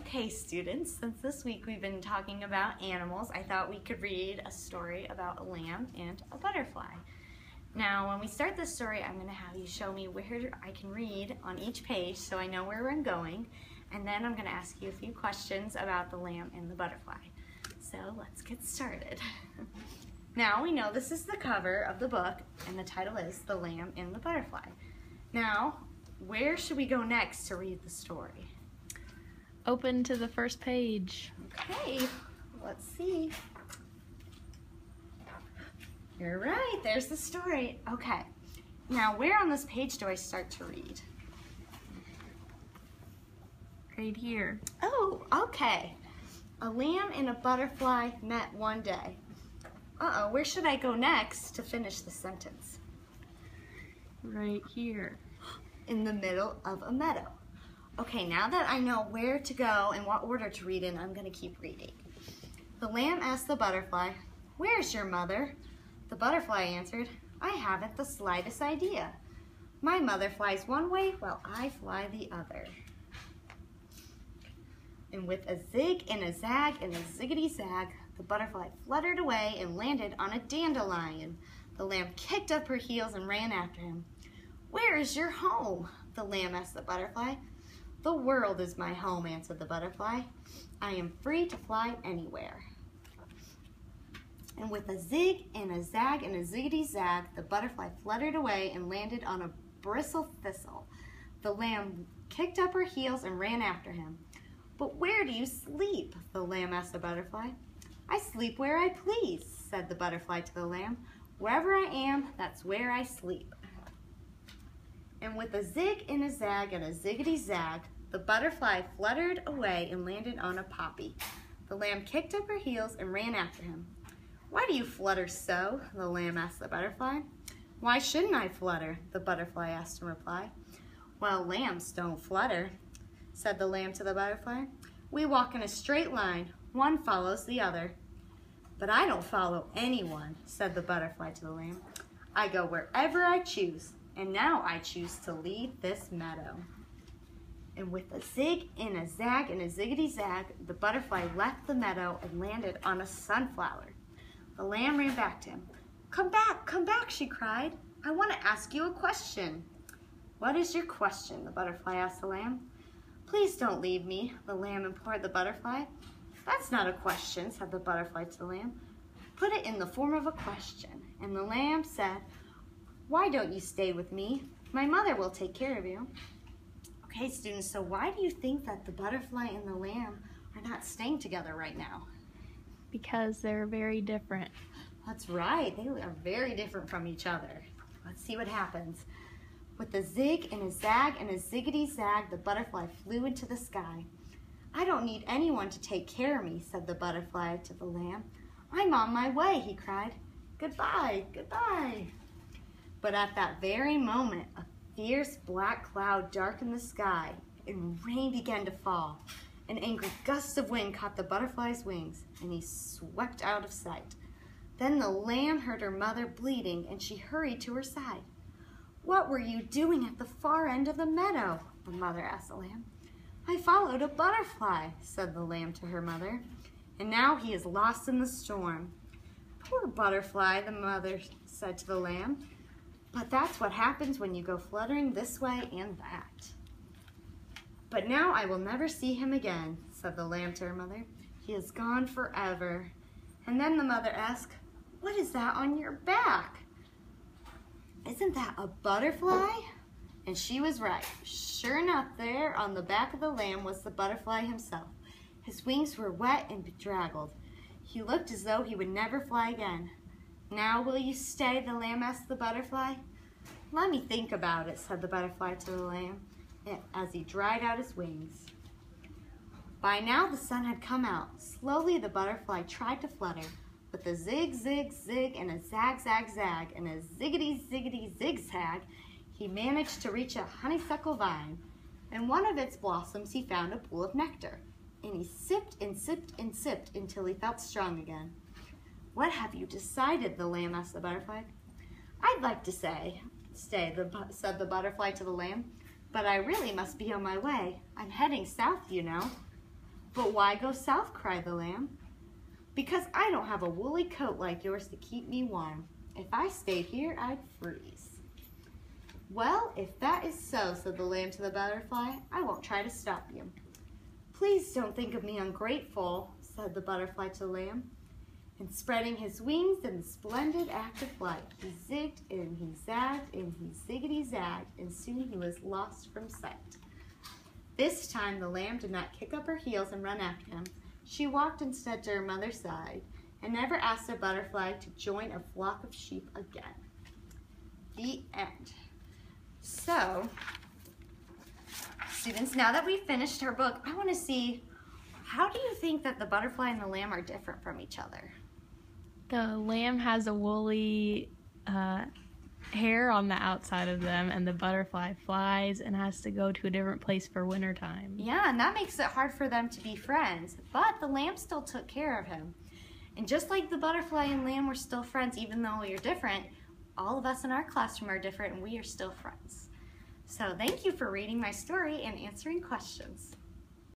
Okay, students, since this week we've been talking about animals, I thought we could read a story about a lamb and a butterfly. Now, when we start this story, I'm going to have you show me where I can read on each page so I know where I'm going, and then I'm going to ask you a few questions about the lamb and the butterfly. So let's get started. Now, we know this is the cover of the book, and the title is The Lamb and the Butterfly. Now, where should we go next to read the story? Open to the first page. Okay, let's see. You're right, there's the story. Okay, now where on this page do I start to read? Right here. Oh, okay. A lamb and a butterfly met one day. Uh-oh, where should I go next to finish the sentence? Right here. In the middle of a meadow. Okay, now that I know where to go and what order to read in, I'm going to keep reading. The lamb asked the butterfly, "Where's your mother?" The butterfly answered, "I haven't the slightest idea. My mother flies one way while I fly the other." And with a zig and a zag and a ziggity zag, the butterfly fluttered away and landed on a dandelion. The lamb kicked up her heels and ran after him. "Where is your home?" the lamb asked the butterfly. "The world is my home," answered the butterfly. "I am free to fly anywhere." And with a zig and a zag and a ziggity zag, the butterfly fluttered away and landed on a bristle thistle. The lamb kicked up her heels and ran after him. "But where do you sleep?" the lamb asked the butterfly. "I sleep where I please," said the butterfly to the lamb. "Wherever I am, that's where I sleep." And with a zig and a zag and a ziggity zag, the butterfly fluttered away and landed on a poppy. The lamb kicked up her heels and ran after him. "Why do you flutter so?" the lamb asked the butterfly. "Why shouldn't I flutter?" the butterfly asked in reply. "Well, lambs don't flutter," said the lamb to the butterfly. "We walk in a straight line. One follows the other." "But I don't follow anyone," said the butterfly to the lamb. "I go wherever I choose. And now I choose to leave this meadow." And with a zig and a zag and a ziggity zag, the butterfly left the meadow and landed on a sunflower. The lamb ran back to him. Come back," she cried. "I want to ask you a question." "What is your question?" the butterfly asked the lamb. "Please don't leave me," the lamb implored the butterfly. "That's not a question," said the butterfly to the lamb. "Put it in the form of a question." And the lamb said, "Why don't you stay with me? My mother will take care of you." Okay, students, so why do you think that the butterfly and the lamb are not staying together right now? Because they're very different. That's right, they are very different from each other. Let's see what happens. With a zig and a zag and a ziggity zag, the butterfly flew into the sky. "I don't need anyone to take care of me," said the butterfly to the lamb. "I'm on my way," he cried. "Goodbye, goodbye." But at that very moment, a fierce black cloud darkened the sky, and rain began to fall. An angry gust of wind caught the butterfly's wings, and he swept out of sight. Then the lamb heard her mother bleating, and she hurried to her side. "What were you doing at the far end of the meadow?" the mother asked the lamb. "I followed a butterfly," said the lamb to her mother, "and now he is lost in the storm." "Poor butterfly," the mother said to the lamb. "But that's what happens when you go fluttering this way and that." "But now I will never see him again," said the lamb to her mother. "He is gone forever." And then the mother asked, "What is that on your back?" "Isn't that a butterfly?" And she was right. Sure enough, there on the back of the lamb was the butterfly himself. His wings were wet and bedraggled. He looked as though he would never fly again. "Now will you stay?" the lamb asked the butterfly. "Let me think about it," said the butterfly to the lamb, as he dried out his wings. By now the sun had come out. Slowly the butterfly tried to flutter. With a zig, zig, zig, and a zag, zag, zag, and a ziggity, ziggity, zigzag, he managed to reach a honeysuckle vine. In one of its blossoms he found a pool of nectar, and he sipped and sipped and sipped until he felt strong again. "What have you decided?" the lamb asked the butterfly. "I'd like to stay," said the butterfly to the lamb, "but I really must be on my way. I'm heading south, you know." But why go south, cried the lamb. Because I don't have a woolly coat like yours to keep me warm. If I stayed here, I'd freeze. Well, if that is so, said the lamb to the butterfly, I won't try to stop you. Please don't think of me ungrateful, said the butterfly to the lamb. And spreading his wings in the splendid act of flight, he zigged and he zagged and he ziggity-zagged, and soon he was lost from sight. This time the lamb did not kick up her heels and run after him. She walked instead to her mother's side and never asked the butterfly to join a flock of sheep again. The end. So, students, now that we've finished our book, I want to see, how do you think that the butterfly and the lamb are different from each other? The lamb has a woolly hair on the outside of them, and the butterfly flies and has to go to a different place for wintertime. Yeah, and that makes it hard for them to be friends, but the lamb still took care of him. And just like the butterfly and lamb were still friends, even though we are different, all of us in our classroom are different and we are still friends. So thank you for reading my story and answering questions.